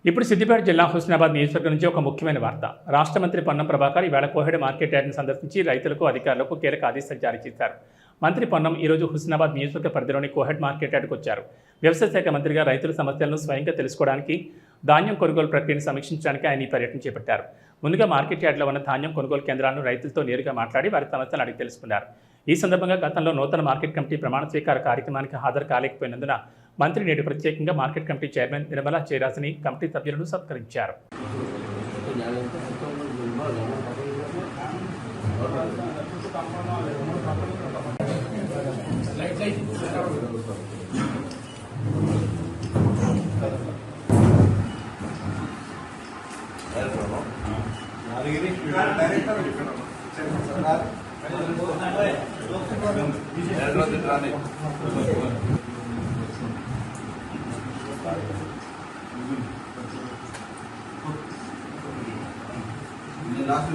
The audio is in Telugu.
ఇప్పుడు సిద్దిపేట జిల్లా హుస్నాబాద్ నియోజకవర్గం నుంచి ఒక ముఖ్యమైన వార్త. రాష్ట్ర మంత్రి పొన్నం ప్రభాకర్ ఈవేళ కోహెడ మార్కెట్ యార్డ్ను సందర్శించి రైతులకు, అధికారులకు కీలక ఆదేశాలు జారీ చేశారు. మంత్రి పొన్నం ఈరోజు హుస్నాబాద్ నియోజకవర్గ పరిధిలోని కోహెడ్ మార్కెట్ యార్డ్కు వచ్చారు. వ్యవసాయ శాఖ మంత్రిగా రైతుల సమస్యలను స్వయంగా తెలుసుకోవడానికి, ధాన్యం కొనుగోలు ప్రక్రియను సమీక్షించడానికి ఆయన ఈ పర్యటన చేపట్టారు. ముందుగా మార్కెట్ యార్డ్లో ఉన్న ధాన్యం కొనుగోలు కేంద్రాలను రైతులతో నేరుగా మాట్లాడి వారి సమస్యలను అడిగి తెలుసుకున్నారు. ఈ సందర్భంగా గతంలో నూతన మార్కెట్ కమిటీ ప్రమాణ స్వీకార కార్యక్రమానికి హాజరు కాలేకపోయినందున మంత్రి నేడు ప్రత్యేకంగా మార్కెట్ కమిటీ చైర్మన్ నిర్మలా చేరాసిని కమిటీ సభ్యులను సత్కరించారు. Last